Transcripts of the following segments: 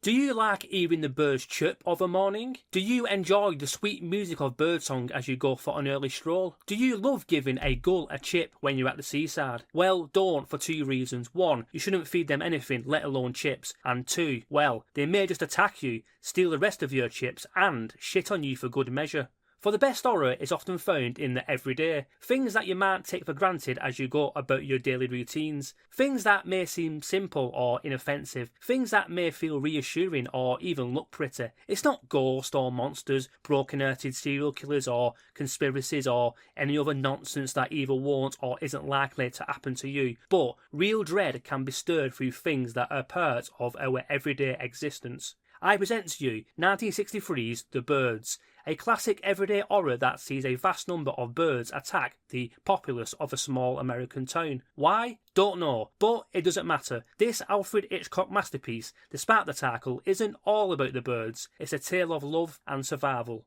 Do you like hearing the birds chirp of a morning? Do you enjoy the sweet music of birdsong as you go for an early stroll? Do you love giving a gull a chip when you're at the seaside? Well, don't, for two reasons. One, you shouldn't feed them anything, let alone chips. And two, well, they may just attack you, steal the rest of your chips, and shit on you for good measure. For the best horror is often found in the everyday, things that you might take for granted as you go about your daily routines, things that may seem simple or inoffensive, things that may feel reassuring or even look pretty. It's not ghosts or monsters, broken-hearted serial killers or conspiracies or any other nonsense that either won't or isn't likely to happen to you, but real dread can be stirred through things that are part of our everyday existence. I present to you 1963's The Birds, a classic everyday horror that sees a vast number of birds attack the populace of a small American town. Why? Don't know, but it doesn't matter. This Alfred Hitchcock masterpiece, despite the title, isn't all about the birds. It's a tale of love and survival.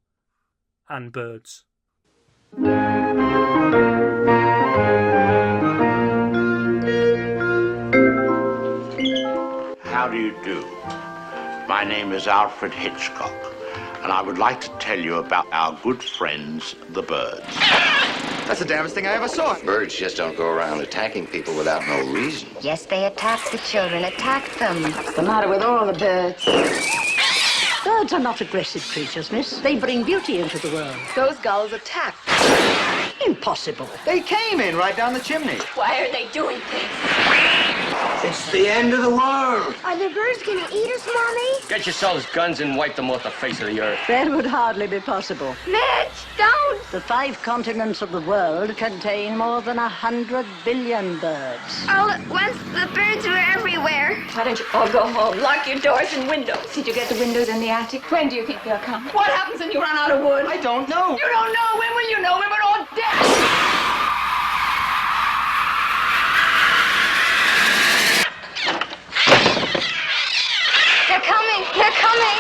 And birds. How do you do? My name is Alfred Hitchcock, and I would like to tell you about our good friends, the birds. That's the damnedest thing I ever saw. Birds just don't go around attacking people without no reason. Yes, they attack the children. Attack them. What's the matter with all the birds? Birds are not aggressive creatures, miss. They bring beauty into the world. Those gulls attack. Impossible. They came in right down the chimney. Why are they doing things? It's the end of the world. Are the birds gonna eat us, Mommy? Get yourselves guns and wipe them off the face of the earth. That would hardly be possible. Mitch, don't! The 5 continents of the world contain more than 100 billion birds. All at once, the birds were everywhere. Why don't you all go home? Lock your doors and windows. Did you get the windows in the attic? When do you think they'll come? What happens when you run out of wood? I don't know. You don't know. When will you know? When we're all dead. They're coming! They're coming!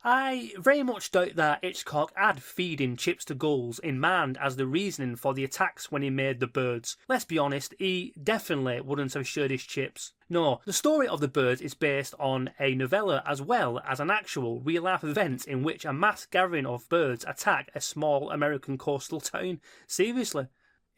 I very much doubt that Hitchcock had feeding chips to gulls in mind as the reasoning for the attacks when he made The Birds. Let's be honest, he definitely wouldn't have shared his chips. No, the story of The Birds is based on a novella as well as an actual real-life event in which a mass gathering of birds attack a small American coastal town. Seriously.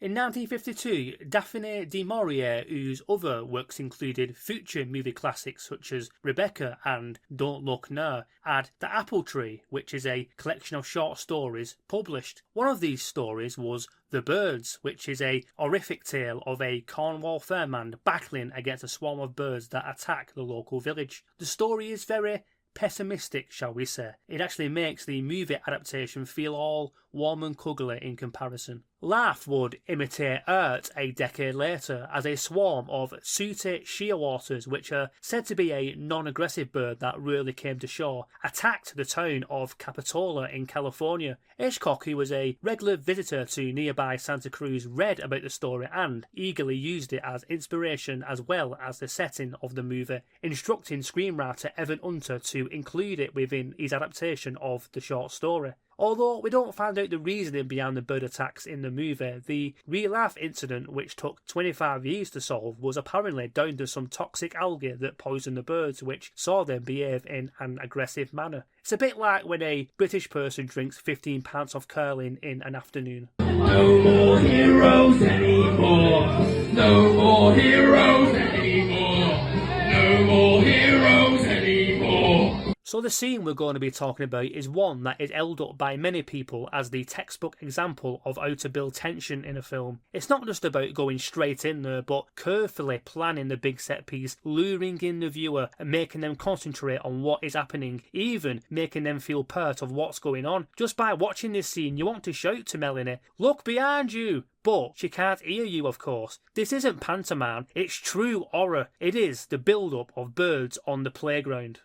In 1952, Daphne du Maurier, whose other works included future movie classics such as Rebecca and Don't Look Now, had The Apple Tree, which is a collection of short stories published. One of these stories was The Birds, which is a horrific tale of a Cornwall fairman battling against a swarm of birds that attack the local village. The story is very pessimistic, shall we say. It actually makes the movie adaptation feel all warm and cuddly in comparison. Life would imitate art a decade later as a swarm of sooty shearwaters, which are said to be a non-aggressive bird that rarely came to shore, attacked the town of Capitola in California. Hitchcock, who was a regular visitor to nearby Santa Cruz, read about the story and eagerly used it as inspiration as well as the setting of the movie, instructing screenwriter Evan Hunter to include it within his adaptation of the short story. Although we don't find out the reasoning behind the bird attacks in the movie, the real-life incident, which took 25 years to solve, was apparently down to some toxic algae that poisoned the birds, which saw them behave in an aggressive manner. It's a bit like when a British person drinks 15 pints of curling in an afternoon. No more heroes anymore. No more heroes anymore. No more heroes anymore. So the scene we're going to be talking about is one that is held up by many people as the textbook example of how to build tension in a film. It's not just about going straight in there, but carefully planning the big set piece, luring in the viewer and making them concentrate on what is happening, even making them feel part of what's going on. Just by watching this scene, you want to shout to Melanie, "Look behind you!" But she can't hear you, of course. This isn't pantomime, it's true horror. It is the build-up of birds on the playground.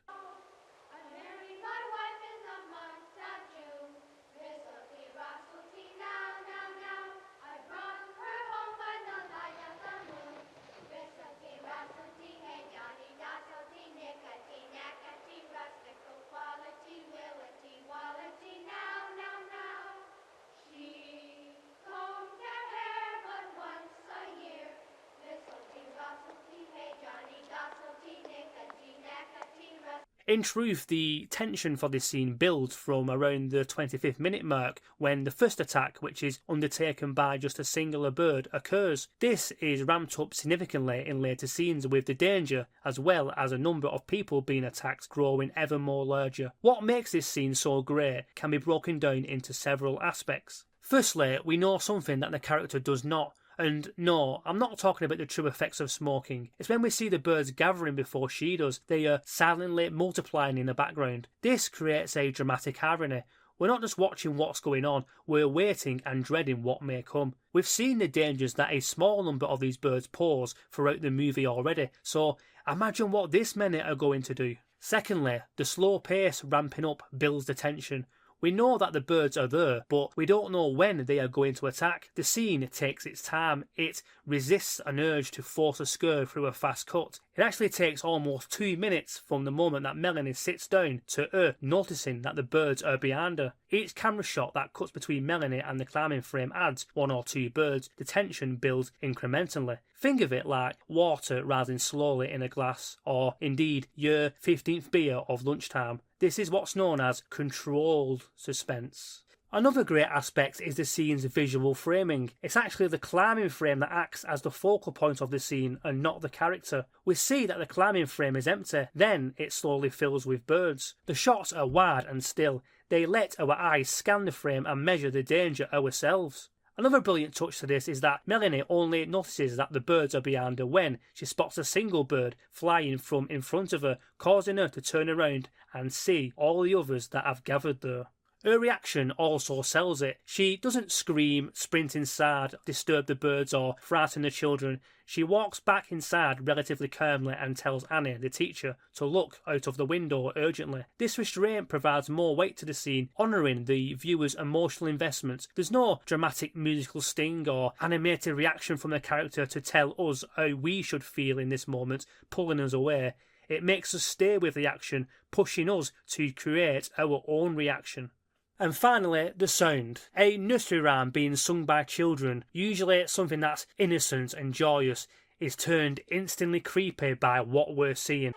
In truth, the tension for this scene builds from around the 25th minute mark when the first attack, which is undertaken by just a singular bird, occurs. This is ramped up significantly in later scenes, with the danger as well as a number of people being attacked growing ever more larger. What makes this scene so great can be broken down into several aspects. Firstly, we know something that the character does not. And no, I'm not talking about the true effects of smoking. It's when we see the birds gathering before she does, they are silently multiplying in the background. This creates a dramatic irony. We're not just watching what's going on, we're waiting and dreading what may come. We've seen the dangers that a small number of these birds pose throughout the movie already, so imagine what this minute are going to do. Secondly, the slow pace ramping up builds the tension. We know that the birds are there, but we don't know when they are going to attack. The scene takes its time. It resists an urge to force a scare through a fast cut. It actually takes almost 2 minutes from the moment that Melanie sits down to her noticing that the birds are behind her. Each camera shot that cuts between Melanie and the climbing frame adds 1 or 2 birds. The tension builds incrementally. Think of it like water rising slowly in a glass, or indeed your 15th beer of lunchtime. This is what's known as controlled suspense. Another great aspect is the scene's visual framing. It's actually the climbing frame that acts as the focal point of the scene and not the character. We see that the climbing frame is empty, then it slowly fills with birds. The shots are wide and still. They let our eyes scan the frame and measure the danger ourselves. Another brilliant touch to this is that Melanie only notices that the birds are behind her when she spots a single bird flying from in front of her, causing her to turn around and see all the others that have gathered there. Her reaction also sells it. She doesn't scream, sprint inside, disturb the birds or frighten the children. She walks back inside relatively calmly and tells Annie, the teacher, to look out of the window urgently. This restraint provides more weight to the scene, honouring the viewer's emotional investment. There's no dramatic musical sting or animated reaction from the character to tell us how we should feel in this moment, pulling us away. It makes us stay with the action, pushing us to create our own reaction. And finally, the sound. A nursery rhyme being sung by children, usually something that's innocent and joyous, is turned instantly creepy by what we're seeing.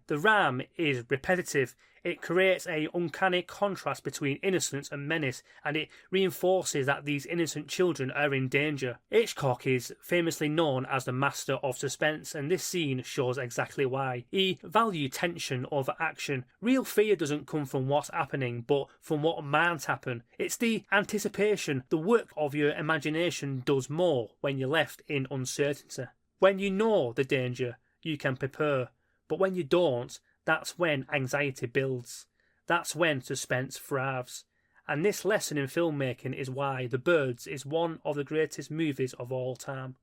The rhyme is repetitive. It creates an uncanny contrast between innocence and menace, and it reinforces that these innocent children are in danger. Hitchcock is famously known as the master of suspense, and this scene shows exactly why. He valued tension over action. Real fear doesn't come from what's happening, but from what might happen. It's the anticipation. The work of your imagination does more when you're left in uncertainty. When you know the danger, you can prepare. But when you don't, that's when anxiety builds. That's when suspense thrives. And this lesson in filmmaking is why The Birds is one of the greatest movies of all time.